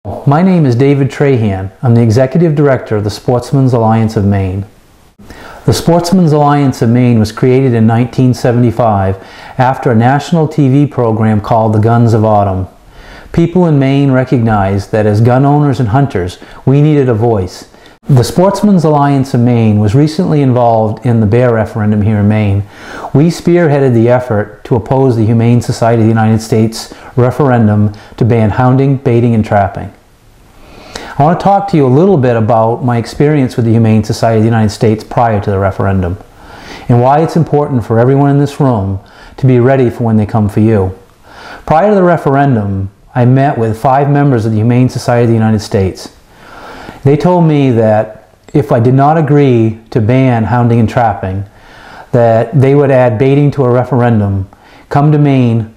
My name is David Trahan. I'm the Executive Director of the Sportsmen's Alliance of Maine. The Sportsmen's Alliance of Maine was created in 1975 after a national TV program called The Guns of Autumn. People in Maine recognized that as gun owners and hunters, we needed a voice. The Sportsmen's Alliance of Maine was recently involved in the bear referendum here in Maine. We spearheaded the effort to oppose the Humane Society of the United States referendum to ban hounding, baiting, and trapping. I want to talk to you a little bit about my experience with the Humane Society of the United States prior to the referendum, and why it's important for everyone in this room to be ready for when they come for you. Prior to the referendum, I met with 5 members of the Humane Society of the United States. They told me that if I did not agree to ban hounding and trapping, that they would add baiting to a referendum, come to Maine,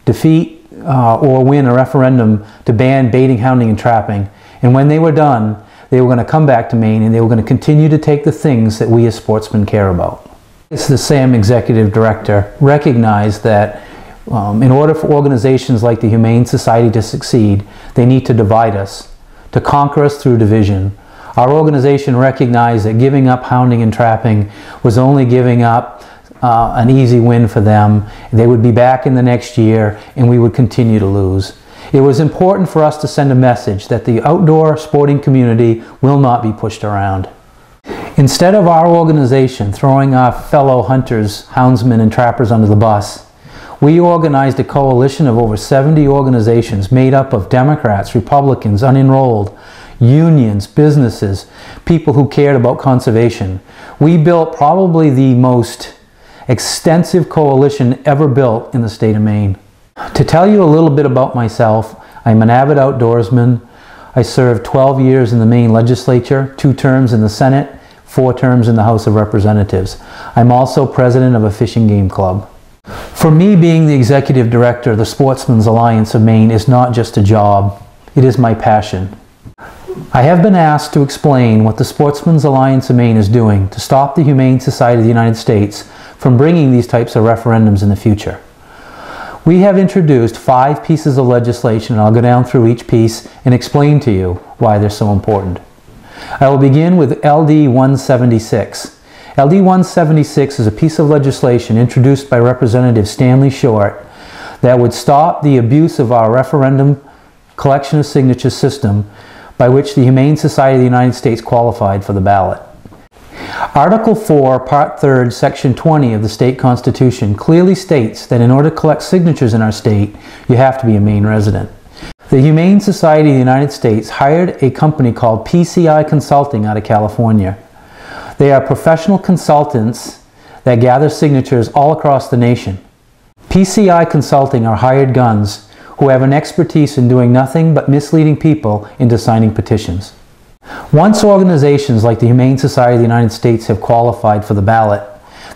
defeat or win a referendum to ban baiting, hounding, and trapping. And when they were done, they were going to come back to Maine and they were going to continue to take the things that we as sportsmen care about. It's the SAM Executive Director recognized that in order for organizations like the Humane Society to succeed, they need to divide us, to conquer us through division. Our organization recognized that giving up hounding and trapping was only giving up an easy win for them. They would be back in the next year and we would continue to lose. It was important for us to send a message that the outdoor sporting community will not be pushed around. Instead of our organization throwing our fellow hunters, houndsmen, and trappers under the bus, we organized a coalition of over 70 organizations made up of Democrats, Republicans, unenrolled, unions, businesses, people who cared about conservation. We built probably the most extensive coalition ever built in the state of Maine. To tell you a little bit about myself, I'm an avid outdoorsman. I served 12 years in the Maine legislature, 2 terms in the Senate, 4 terms in the House of Representatives. I'm also president of a fishing game club. For me, being the executive director of the Sportsmen's Alliance of Maine is not just a job, it is my passion. I have been asked to explain what the Sportsmen's Alliance of Maine is doing to stop the Humane Society of the United States from bringing these types of referendums in the future. We have introduced 5 pieces of legislation, and I'll go down through each piece and explain to you why they're so important. I will begin with LD 176. LD 176 is a piece of legislation introduced by Representative Stanley Short that would stop the abuse of our referendum collection of signatures system by which the Humane Society of the United States qualified for the ballot. Article 4, Part 3, Section 20 of the state constitution clearly states that in order to collect signatures in our state, you have to be a Maine resident. The Humane Society of the United States hired a company called PCI Consulting out of California. They are professional consultants that gather signatures all across the nation. PCI Consulting are hired guns who have an expertise in doing nothing but misleading people into signing petitions. Once organizations like the Humane Society of the United States have qualified for the ballot,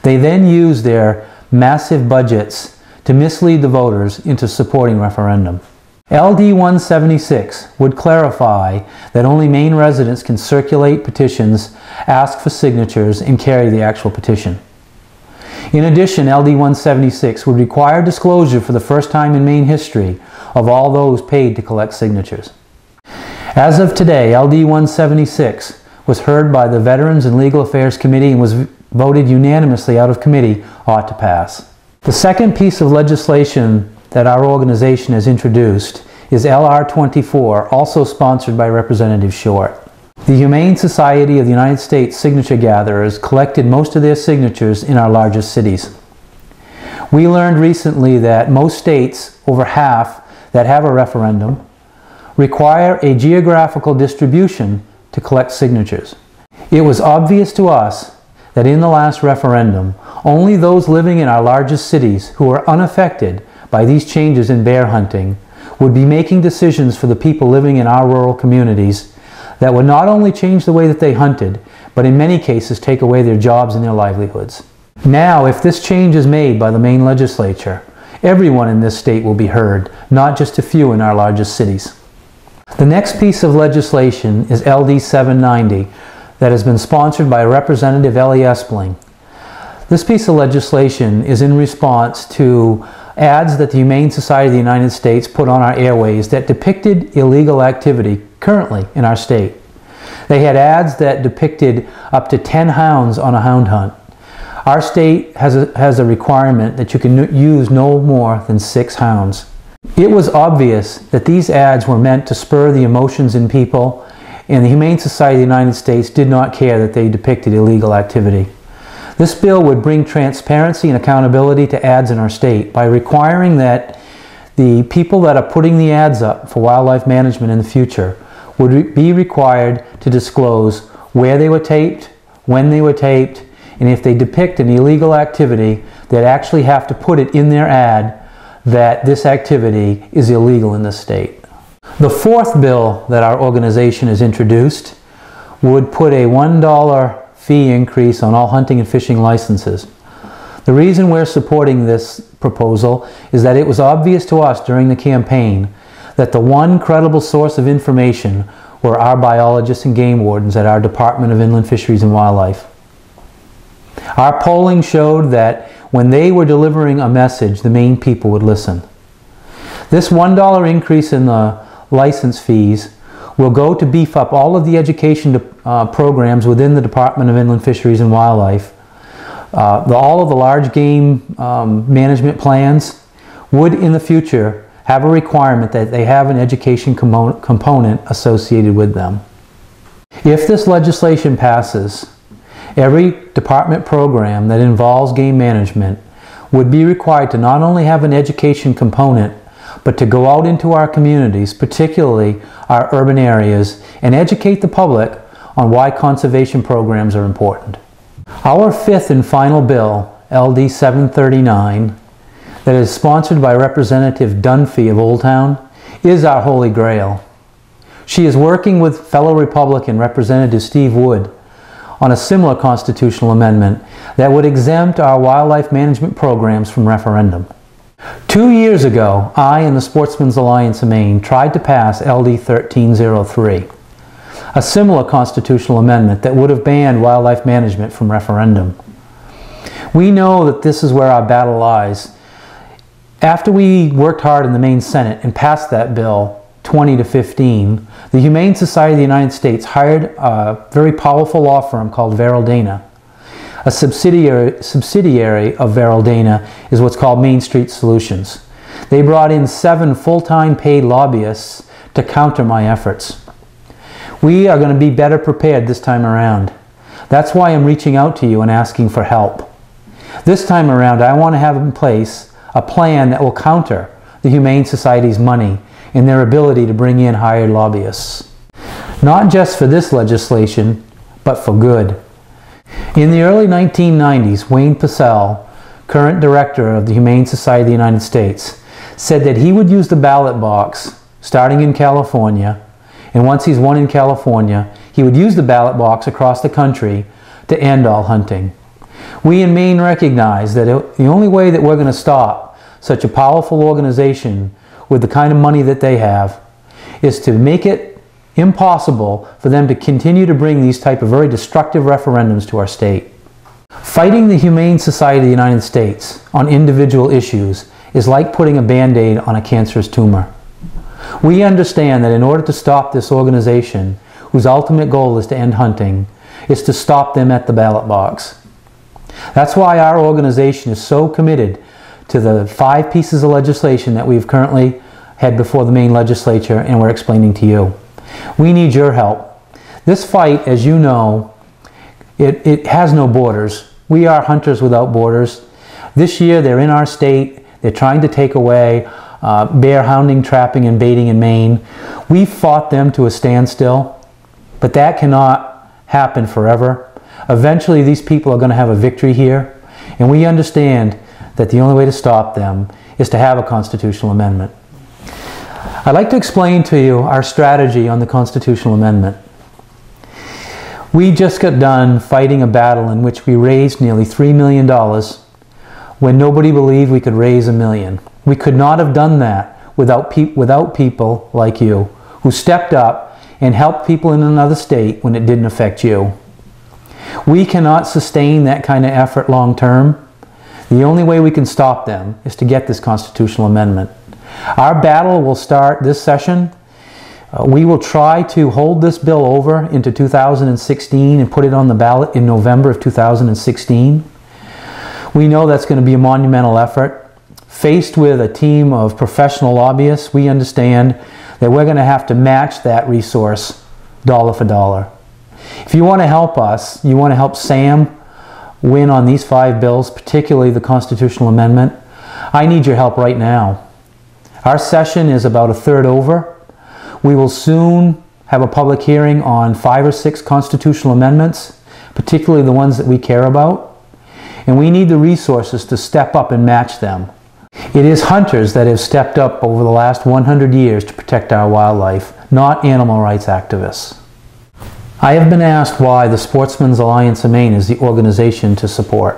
they then use their massive budgets to mislead the voters into supporting referendum. LD 176 would clarify that only Maine residents can circulate petitions, ask for signatures, and carry the actual petition. In addition, LD 176 would require disclosure for the first time in Maine history of all those paid to collect signatures. As of today, LD 176 was heard by the Veterans and Legal Affairs Committee and was voted unanimously out of committee ought to pass. The second piece of legislation that our organization has introduced is LR 24, also sponsored by Representative Short. The Humane Society of the United States signature gatherers collected most of their signatures in our largest cities. We learned recently that most states, over half, that have a referendum, require a geographical distribution to collect signatures. It was obvious to us that in the last referendum, only those living in our largest cities who are unaffected by these changes in bear hunting would be making decisions for the people living in our rural communities that would not only change the way that they hunted, but in many cases take away their jobs and their livelihoods. Now, if this change is made by the Maine legislature, everyone in this state will be heard, not just a few in our largest cities. The next piece of legislation is LD 790 that has been sponsored by Representative Ellie Espling. This piece of legislation is in response to ads that the Humane Society of the United States put on our airways that depicted illegal activity currently in our state. They had ads that depicted up to 10 hounds on a hound hunt. Our state has a requirement that you can use no more than 6 hounds. It was obvious that these ads were meant to spur the emotions in people, and the Humane Society of the United States did not care that they depicted illegal activity. This bill would bring transparency and accountability to ads in our state by requiring that the people that are putting the ads up for wildlife management in the future would be required to disclose where they were taped, when they were taped, and if they depict an illegal activity, they'd actually have to put it in their ad that this activity is illegal in the state. The fourth bill that our organization has introduced would put a $1 fee increase on all hunting and fishing licenses. The reason we're supporting this proposal is that it was obvious to us during the campaign that the one credible source of information were our biologists and game wardens at our Department of Inland Fisheries and Wildlife. Our polling showed that when they were delivering a message, the Maine people would listen. This $1 increase in the license fees will go to beef up all of the education programs within the Department of Inland Fisheries and Wildlife. All of the large game management plans would in the future have a requirement that they have an education component associated with them. If this legislation passes, every department program that involves game management would be required to not only have an education component, but to go out into our communities, particularly our urban areas, and educate the public on why conservation programs are important. Our fifth and final bill, LD 739, that is sponsored by Representative Dunphy of Old Town, is our holy grail. She is working with fellow Republican Representative Steve Wood on a similar constitutional amendment that would exempt our wildlife management programs from referendum. 2 years ago, I and the Sportsmen's Alliance of Maine tried to pass LD 1303, a similar constitutional amendment that would have banned wildlife management from referendum. We know that this is where our battle lies. After we worked hard in the Maine Senate and passed that bill 20-15, the Humane Society of the United States hired a very powerful law firm called Dana. A subsidiary of Dana is what's called Main Street Solutions. They brought in 7 full-time paid lobbyists to counter my efforts. We are going to be better prepared this time around. That's why I'm reaching out to you and asking for help. This time around, I want to have in place a plan that will counter the Humane Society's money and their ability to bring in hired lobbyists. Not just for this legislation, but for good. In the early 1990s, Wayne Purcell, current director of the Humane Society of the United States, said that he would use the ballot box, starting in California, and once he's won in California, he would use the ballot box across the country to end all hunting. We in Maine recognize that the only way that we're going to stop such a powerful organization with the kind of money that they have is to make it impossible for them to continue to bring these type of very destructive referendums to our state. Fighting the Humane Society of the United States on individual issues is like putting a Band-Aid on a cancerous tumor. We understand that in order to stop this organization, whose ultimate goal is to end hunting, is to stop them at the ballot box. That's why our organization is so committed to the 5 pieces of legislation that we've currently had before the Maine legislature and we're explaining to you. We need your help. This fight, as you know, it has no borders. We are hunters without borders. This year they're in our state. They're trying to take away bear hounding, trapping, and baiting in Maine. We fought them to a standstill, but that cannot happen forever. Eventually these people are going to have a victory here, and we understand that the only way to stop them is to have a constitutional amendment. I'd like to explain to you our strategy on the constitutional amendment. We just got done fighting a battle in which we raised nearly $3 million when nobody believed we could raise $1 million. We could not have done that without people like you who stepped up and helped people in another state when it didn't affect you. We cannot sustain that kind of effort long term. The only way we can stop them is to get this constitutional amendment. Our battle will start this session. We will try to hold this bill over into 2016 and put it on the ballot in November of 2016. We know that's going to be a monumental effort. Faced with a team of professional lobbyists, we understand that we're going to have to match that resource dollar for dollar. If you want to help us, you want to help Sam win on these 5 bills, particularly the constitutional amendment, I need your help right now. Our session is about a third over. We will soon have a public hearing on 5 or 6 constitutional amendments, particularly the ones that we care about, and we need the resources to step up and match them. It is hunters that have stepped up over the last 100 years to protect our wildlife, not animal rights activists. I have been asked why the Sportsmen's Alliance of Maine is the organization to support.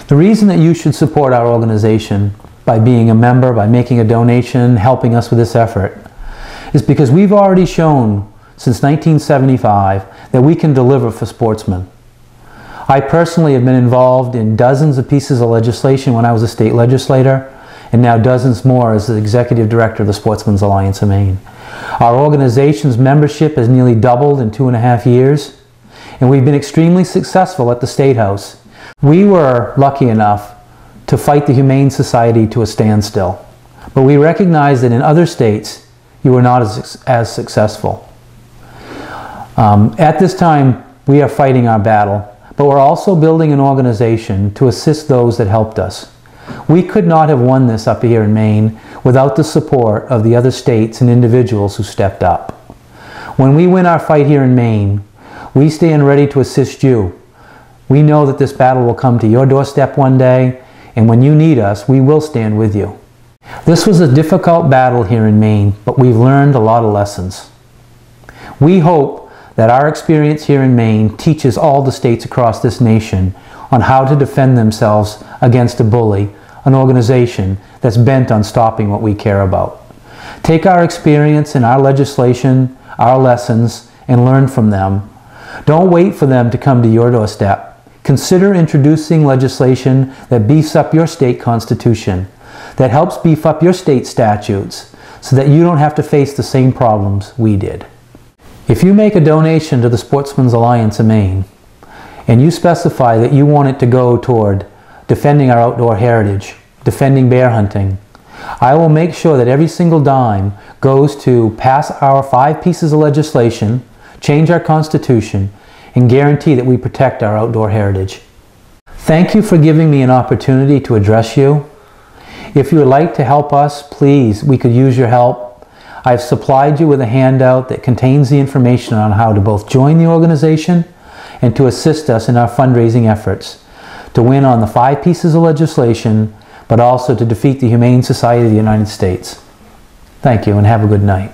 The reason that you should support our organization by being a member, by making a donation, helping us with this effort, is because we've already shown since 1975 that we can deliver for sportsmen. I personally have been involved in dozens of pieces of legislation when I was a state legislator, and now dozens more as the executive director of the Sportsmen's Alliance of Maine. Our organization's membership has nearly doubled in 2.5 years, and we've been extremely successful at the State House. We were lucky enough to fight the Humane Society to a standstill, but we recognize that in other states you were not as successful. At this time, we are fighting our battle, but we're also building an organization to assist those that helped us. We could not have won this up here in Maine without the support of the other states and individuals who stepped up. When we win our fight here in Maine, we stand ready to assist you. We know that this battle will come to your doorstep one day, and when you need us, we will stand with you. This was a difficult battle here in Maine, but we've learned a lot of lessons. We hope that our experience here in Maine teaches all the states across this nation on how to defend themselves against a bully, an organization that's bent on stopping what we care about. Take our experience and our legislation, our lessons, and learn from them. Don't wait for them to come to your doorstep. Consider introducing legislation that beefs up your state constitution, that helps beef up your state statutes, so that you don't have to face the same problems we did. If you make a donation to the Sportsmen's Alliance of Maine, and you specify that you want it to go toward defending our outdoor heritage, defending bear hunting, I will make sure that every single dime goes to pass our 5 pieces of legislation, change our Constitution, and guarantee that we protect our outdoor heritage. Thank you for giving me an opportunity to address you. If you would like to help us, please, we could use your help. I've supplied you with a handout that contains the information on how to both join the organization and to assist us in our fundraising efforts to win on the 5 pieces of legislation, but also to defeat the Humane Society of the United States. Thank you and have a good night.